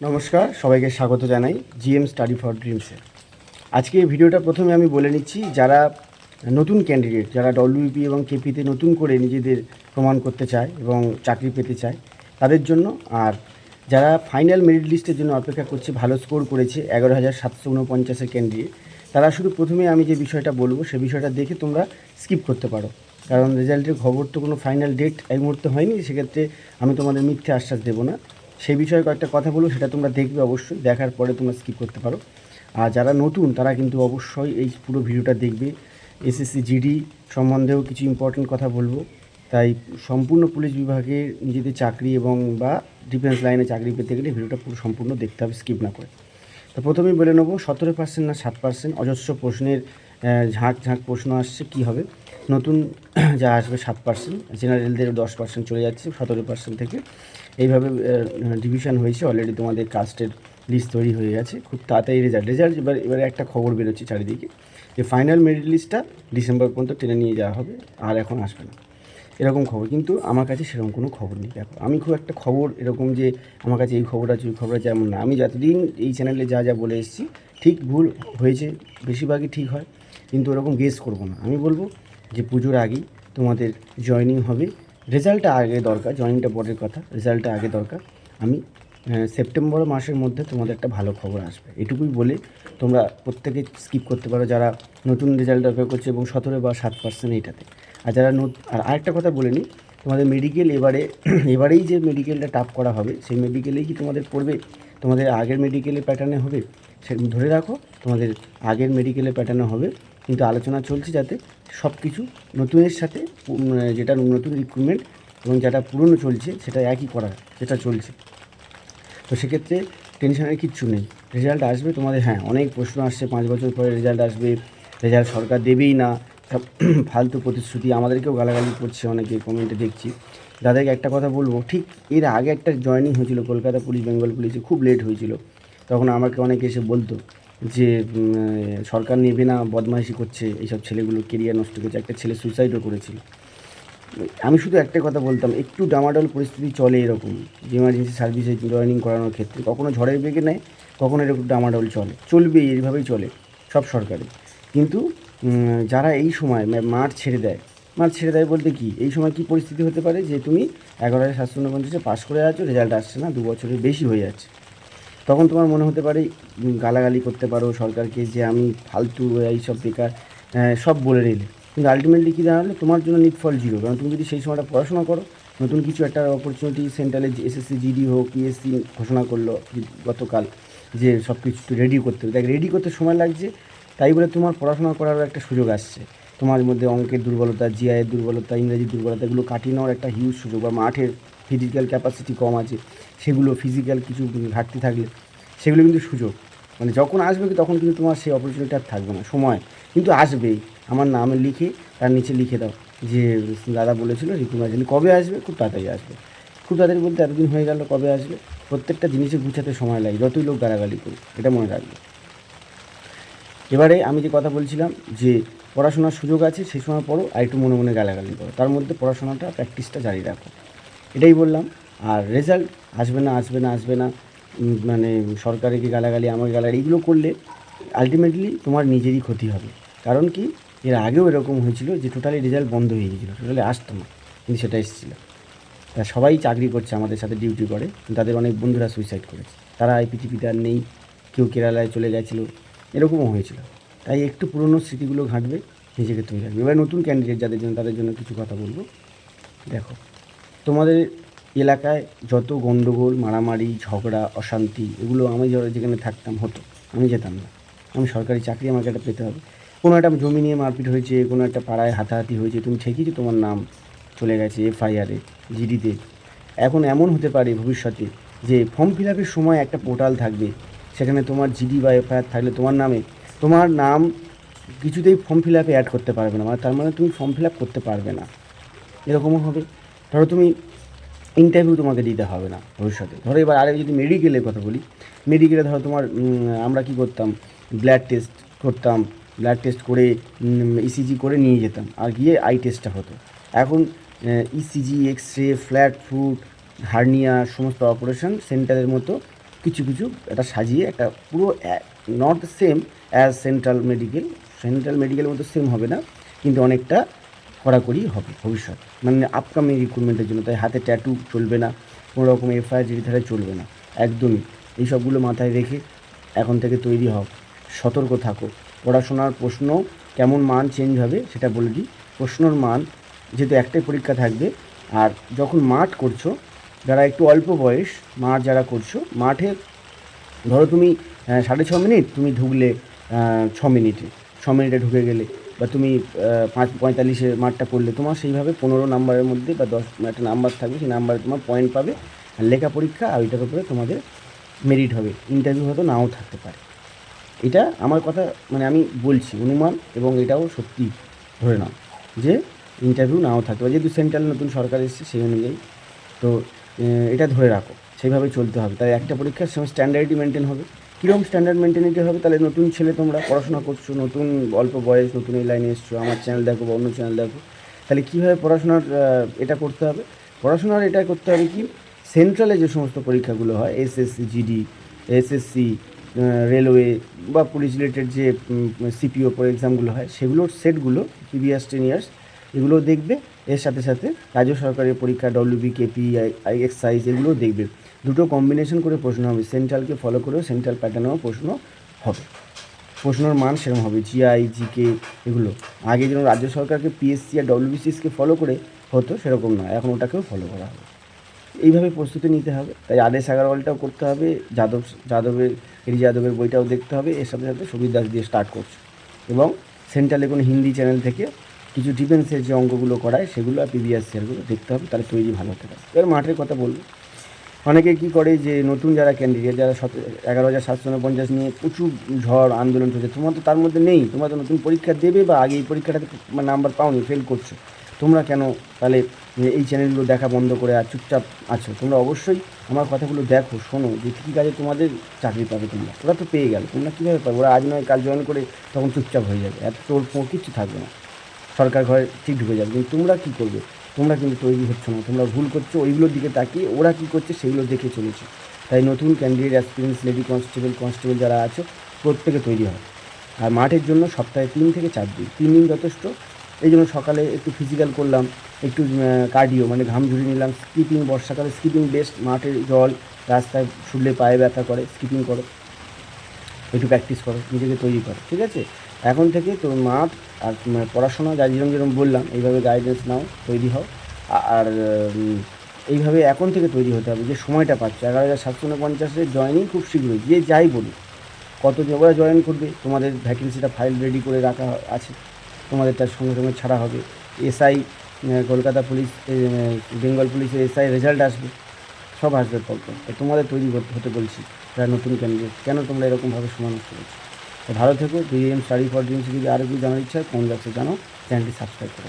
নমস্কার, সবাইকে স্বাগত জানাই জিএম স্টাডি ফর ড্রিমসে। আজকে এই ভিডিওটা প্রথমে আমি বলে নিচ্ছি, যারা নতুন ক্যান্ডিডেট, যারা ডব্লিউপি এবং কেপিতে নতুন করে নিজেদের প্রমাণ করতে চায় এবং চাকরি পেতে চায় তাদের জন্য, আর যারা ফাইনাল মেরিট লিস্টের জন্য অপেক্ষা করছে, ভালো স্কোর করেছে 11,749 ক্যান্ডিডেট, তারা শুধু প্রথমে আমি যে বিষয়টা বলবো সে বিষয়টা দেখে তোমরা স্কিপ করতে পারো, কারণ রেজাল্টের খবর তো কোনো ফাইনাল ডেট এই মুহূর্তে হয়নি। সেক্ষেত্রে আমি তোমাদের মিথ্যে আশ্বাস দেবো না। সেই বিষয়ে কয়েকটা কথা বলবো, সেটা তোমরা দেখবে অবশ্যই, দেখার পরে তোমরা স্কিপ করতে পারো। আর যারা নতুন তারা কিন্তু অবশ্যই এই পুরো ভিডিওটা দেখবে। এসএসসি জিডি সম্বন্ধেও কিছু ইম্পর্টেন্ট কথা বলবো, তাই সম্পূর্ণ পুলিশ বিভাগে নিজেদের চাকরি এবং বা ডিফেন্স লাইনে চাকরি পেতে গেলে ভিডিওটা পুরো সম্পূর্ণ দেখতে হবে, স্কিপ না করে। তো প্রথমেই বলে নেবো, 17% না 7%, অজস্র প্রশ্নের ঝাঁক প্রশ্ন আসছে। কী হবে? নতুন যা আসবে 7%, জেনারেলদের 10% চলে যাচ্ছে 17% থেকে। এইভাবে ডিভিশন হয়েছে অলরেডি। তোমাদের কাস্টের লিস্ট তৈরি হয়ে গেছে, খুব তাড়াতাড়ি রেজাল্ট এবারে একটা খবর বেরোচ্ছে চারিদিকে যে ফাইনাল মেরিট লিস্টটা ডিসেম্বর পর্যন্ত টেনে নিয়ে যাওয়া হবে, আর এখন আসবে না, এরকম খবর। কিন্তু আমার কাছে সেরকম কোনো খবর নেই। দেখো, আমি খুব একটা খবর এরকম যে আমার কাছে এই খবর আছে ওই খবর আছে এমন না। আমি যতদিন এই চ্যানেলে যা যা বলে এসেছি, ঠিক ভুল হয়েছে বেশিরভাগই ঠিক হয়, কিন্তু ওরকম গেস করবো না। আমি বলবো যে পুজোর আগেই তোমাদের জয়েনিং হবে। রেজাল্টটা আগে দরকার, জয়েনিংটা পরের কথা, রেজাল্টটা আগে দরকার। আমি সেপ্টেম্বর মাসের মধ্যে তোমাদের একটা ভালো খবর আসবে, এটুকুই বলে তোমরা প্রত্যেকে স্কিপ করতে পারো যারা নতুন রেজাল্ট অপেক্ষা করছে, এবং 17 বা 7% এইটাতে। আর যারা আর আরেকটা কথা বলে নিই, তোমাদের মেডিকেল এবারেই যে মেডিকেলটা টাফ করা হবে, সেই মেডিকেলেই কি তোমাদের পড়বে? তোমাদের আগের মেডিকেলের প্যাটার্নে হবে? সে ধরে রাখো, তোমাদের আগের মেডিকেলের প্যাটার্নে হবে, কিন্তু আলোচনা চলছে যাতে সব কিছু নতুনের সাথে যেটা নতুন রিক্রুটমেন্ট এবং যেটা পুরনো চলছে সেটা একই করা, যেটা চলছে। তো সেক্ষেত্রে টেনশনের কিচ্ছু নেই, রেজাল্ট আসবে তোমাদের। হ্যাঁ, অনেক প্রশ্ন আসছে, 5 বছর পরে রেজাল্ট আসবে, রেজাল্ট সরকার দেবেই না, সব ফালতু প্রতিশ্রুতি। আমাদেরকেও গালাগালি করছে অনেকে, কমেন্টে দেখছি। দাদাকে একটা কথা বলবো, ঠিক এর আগে একটা জয়েনিং হয়েছিল কলকাতা পুলিশ, বেঙ্গল পুলিশে, খুব লেট হয়েছিল। তখন আমাকে অনেকে এসে বলতো যে সরকার নেবে না, বদমাইশি করছে, এইসব ছেলেগুলো কেরিয়ার নষ্ট করছে। একটা ছেলে সুইসাইডও করেছিল। আমি শুধু একটা কথা বলতাম, একটু ডামাডোল পরিস্থিতি চলে এরকম, যে এমার্জেন্সি সার্ভিসে জয়েনিং করানোর ক্ষেত্রে কখনো ঝড়ের বেগে নেয়, কখনো এরকম ডামাডোল চলবে, এইভাবেই চলে সব সরকারে। কিন্তু যারা এই সময় মাঠ ছেড়ে দেয় বলতে কি, এই সময় কি পরিস্থিতি হতে পারে যে তুমি 11,749 পাস করে আছো, রেজাল্ট আসছে না, 2 বছরের বেশি হয়ে যাচ্ছে। তখন তোমার মনে হতে পারে, গালাগালি করতে পারো সরকারকে যে আমি ফালতু, এইসব বেকার সব বলে নিলে। কিন্তু আলটিমেটলি কী দাঁড়ালো, তোমার জন্য নিটফল জিরো। কারণ তুমি যদি সেই সময়টা পড়াশোনা করো, নতুন কিছু একটা অপরচুনিটি, সেন্ট্রালে এসএসসি জিডি হোক, পিএসসি ঘোষণা করলো গতকাল যে সব কিছু রেডি করতে হবে। দেখ, রেডি করতে সময় লাগছে, তাই বলে তোমার পড়াশোনা করারও একটা সুযোগ আসছে। তোমার মধ্যে অঙ্কের দুর্বলতা, জিআইয়ের দুর্বলতা, ইংরেজির দুর্বলতা, এগুলো কাটিয়ে নেওয়ার একটা হিউজ সুযোগ। বা মাঠের ফিজিক্যাল ক্যাপাসিটি কম আছে, সেগুলো ফিজিক্যাল কিছু ঘাটতি থাকলে সেগুলো কিন্তু সুযোগ, মানে যখন আসবে তখন কিন্তু তোমার সেই অপরচুনিটি আর থাকবে না। সময় কিন্তু আসবেই। আমার নামে লিখে তার নিচে লিখে দাও যে দাদা বলেছিল ঋতুমার জন্য কবে আসবে, খুব তাড়াতাড়ি আসবে। খুব তাড়াতাড়ি বলতে এতদিন হয়ে গেল, কবে আসবে? প্রত্যেকটা জিনিসে গুছাতে সময় লাগে, যতই লোক গালাগালি করুক, এটা মনে রাখবে। এবারে আমি যে কথা বলছিলাম যে পড়াশোনার সুযোগ আছে, সেই সময় পড়ো, আর একটু মনে মনে গালাগালি করো, তার মধ্যে পড়াশোনাটা প্র্যাকটিসটা জারি রাখো, এটাই বললাম। আর রেজাল্ট আসবে না মানে সরকারকে গালাগালি, আমাকে গালাগালি, এগুলো করলে আলটিমেটলি তোমার নিজেরই ক্ষতি হবে। কারণ কি, এর আগেও এরকম হয়েছিল যে টোটালি রেজাল্ট বন্ধ হয়ে গিয়েছিলো, টোটালি আসতো না, কিন্তু সেটা এসেছিলো। তা সবাই চাকরি করছে, আমাদের সাথে ডিউটি করে, তাদের অনেক বন্ধুরা সুইসাইড করেছে, তারা এই পৃথিবীতে আর নেই, কেউ কেরালায় চলে গেছিলো, এরকমও হয়েছিল। তাই একটু পুরনো স্মৃতিগুলো ঘাঁটবে, নিজেকে তৈরি রাখবে। এবার নতুন ক্যান্ডিডেট যাদের জন্য, তাদের জন্য কিছু কথা বলবো। দেখো, তোমাদের এলাকায় যত গণ্ডগোল, মারামারি, ঝগড়া, অশান্তি, এগুলো আমি যেখানে থাকতাম হতো, আমি যেতাম না। আমি সরকারি চাকরি, আমাকে একটা পেতে হবে। কোনো একটা জমি নিয়ে মারপিট হয়েছে, কোনো একটা পাড়ায় হাতাহাতি হয়েছে, তুমি ঠিকই, তোমার নাম চলে গেছে এফআইআরে, জিডিতে। এখন এমন হতে পারে ভবিষ্যতে যে ফর্ম ফিল আপের সময় একটা পোর্টাল থাকবে, সেখানে তোমার জিডি বা এফআইআর থাকলে তোমার নামে, তোমার নাম কিছুতেই ফর্ম ফিল আপে অ্যাড করতে পারবে না, মানে তার মানে তুমি ফর্ম ফিল আপ করতে পারবে না, এরকমও হবে। ধরো তুমি ইন্টারভিউ তোমাকে দিতে হবে না ভবিষ্যতে। ধরো এবার আরে যদি মেডিকেলের কথা বলি, মেডিকেলে ধরো তোমার আমরা কী করতাম, ব্লাড টেস্ট করতাম, ব্লাড টেস্ট করে ইসিজি করে নিয়ে যেতাম, আর গিয়ে আই টেস্টটা হতো। এখন ECG, X ray, flat foot, hernia, সমস্ত অপারেশন সেন্টারের মতো কিছু কিছু এটা সাজিয়ে একটা পুরো নট সেম অ্যাজ সেন্ট্রাল মেডিকেলের মতো সেম হবে না, কিন্তু অনেকটা কড়াকড়ি হবে ভবিষ্যৎ, মানে আপকামিং রিক্রুটমেন্টের জন্য। তাই হাতে ট্যাটু চলবে না, কোনো রকম এফআইআর ধারায় চলবে না, একদমই। এইসবগুলো মাথায় রেখে এখন থেকে তৈরি হও, সতর্ক থাকো। পড়াশোনার প্রশ্ন কেমন মান চেঞ্জ হবে সেটা বলে দিই। প্রশ্নর মান যেহেতু একটাই পরীক্ষা থাকবে, আর যখন মাঠ করছো, যারা একটু অল্প বয়স মাঠ যারা করছো, মাঠে ধরো তুমি 6.5 মিনিট তুমি ঢুকলে, 6 মিনিটে 6 মিনিটে ঢুকে গেলে, বা তুমি 5:45 মাঠটা করলে, তোমার সেইভাবে 15 নাম্বারের মধ্যে বা 10 একটা নাম্বার থাকবে, সেই নাম্বারে তোমার পয়েন্ট পাবে। আর লেখা পরীক্ষা, আর ওইটার উপরে তোমাদের মেরিট হবে। ইন্টারভিউ হয়তো নাও থাকতে পারে। এটা আমার কথা, মানে আমি বলছি অনুমান, এবং এটাও সত্যি ধরে নাও যে ইন্টারভিউ নাও থাকতে পারে, যেহেতু সেন্ট্রাল নতুন সরকার এসেছে সেই অনুযায়ী। তো এটা ধরে রাখো, সেইভাবে চলতে হবে। তাই একটা পরীক্ষার সময় স্ট্যান্ডার্ডই মেনটেন হবে। কীরকম স্ট্যান্ডার্ড মেনটেনিটি হবে? তাহলে নতুন ছেলে, তোমরা পড়াশোনা করছো, নতুন অল্প বয়স, নতুন এই লাইনে এসছো, আমার চ্যানেল দেখো বা অন্য চ্যানেল দেখো, তাহলে কীভাবে পড়াশোনার এটা করতে হবে? পড়াশোনার এটা করতে হবে কি, সেন্ট্রালে যে সমস্ত পরীক্ষাগুলো হয়, এসএসসি জিডি, এসএসসি, রেলওয়ে বা পুলিশ রিলেটেড যে সিপিও পর এক্সামগুলো হয়, সেগুলোর সেটগুলো প্রিভিয়াস 10 ইয়ার্স এগুলো দেখবে। এর সাথে সাথে রাজ্য সরকারের পরীক্ষা ডব্লিউবি, কেপি, এক্সাইজ এগুলোও দেখবে। দুটো কম্বিনেশন করে প্রশ্ন হবে, সেন্ট্রালকে ফলো করেও সেন্ট্রাল প্যাটার্নেও প্রশ্ন হবে। প্রশ্নের মান সেরকম হবে, জিআই, জিকে এগুলো। আগে যেরকম রাজ্য সরকারকে পিএসসি আর ডব্লিউবিসিএসকে ফলো করে হতো, সেরকম নয়, এখন ওটাকেও ফলো করা হবে। এইভাবে প্রস্তুতি নিতে হবে। তাই আদেশ আগারওয়ালটাও করতে হবে, যাদবের বইটাও দেখতে হবে। এর সাথে সাথে সুবীর দাস দিয়ে স্টার্ট করছে, এবং সেন্ট্রালে কোনো হিন্দি চ্যানেল থেকে কিছু ডিফেন্সের যে অঙ্কগুলো করায় সেগুলো আর প্রিভিয়াস ইয়ারগুলো দেখতে হবে, তাহলে তৈরি ভালো হতে পারে। এবার মাঠের কথা বলবো। অনেকে কী করে, যে নতুন যারা ক্যান্ডিডেট, যারা 11,749 নিয়ে প্রচুর ঝড় আন্দোলন চলছে, তোমরা তো তার মধ্যে নেই। তোমরা তো নতুন পরীক্ষা দেবে, বা আগে এই পরীক্ষাটাতে নাম্বার পাওনি, ফেল করছো। তোমরা কেন তাহলে এই চ্যানেলগুলো দেখা বন্ধ করে আর চুপচাপ আছো? তোমরা অবশ্যই আমার কথাগুলো দেখো, শোনো, যে কী কাজে তোমাদের চাকরি পাবে। তোমরা, ওরা তো পেয়ে গেল, তোমরা কীভাবে পাবে? ওরা আজ নয় কাল জয়েন করে তখন চুপচাপ হয়ে যাবে, এত তোর কিচ্ছু থাকবে না, সরকার ঘরে ঠিক ঢুকে যাবে। কিন্তু তোমরা কী করবে? তোমরা কিন্তু তৈরি হচ্ছ না, তোমরা ভুল করছো। ওইগুলোর দিকে তাকিয়ে ওরা কী করছে সেগুলো দেখে চলেছে। তাই নতুন ক্যান্ডিডেট, অ্যাসপিরেন্টস, লেডি কনস্টেবল যারা আছে, প্রত্যেকে তৈরি হয়। আর মাঠের জন্য সপ্তাহে 3 থেকে 4 দিন, 3 দিন যথেষ্ট। এই জন্য সকালে একটু ফিজিক্যাল করলাম, একটু কার্ডিও মানে ঘাম ঝুড়িয়ে নিলাম, স্কিপিং, বর্ষাকালে স্কিপিং বেস্ট। মাঠের জল, রাস্তায় ছুটলে পায়ে ব্যথা করে, স্কিপিং করো, একটু প্র্যাকটিস করো, নিজেকে তৈরি করো, ঠিক আছে? এখন থেকে তো মাঠ আর পড়াশোনা যা যেরকম বললাম, এইভাবে গাইডেন্স নাও, তৈরি হও। আর এইভাবে এখন থেকে তৈরি হতে হবে। যে সময়টা পাচ্ছ, 11,750 জয়েনিং খুব শীঘ্রই, যে যাই বলুক, কত ওরা জয়েন করবে, তোমাদের ভ্যাকেন্সিটা ফাইল রেডি করে রাখা আছে, তোমাদের তার সঙ্গে সঙ্গে ছাড়া হবে। এসআই, কলকাতা পুলিশ, বেঙ্গল পুলিশের এসআই রেজাল্ট আসবে, সব আসবে পরপর। তোমাদের তৈরি হতে বলছি, যারা নতুন ক্যান্ডিডেট। কেন তোমরা এরকমভাবে সময় নষ্ট করছো? তো ভালো থেকো। ডিএম স্টাডি ফর ড্রিমস যদি আরও কিছু জানার ইচ্ছা হয় কমেন্ট বক্সে জানো, চ্যানেলটি সাবস্ক্রাইব করে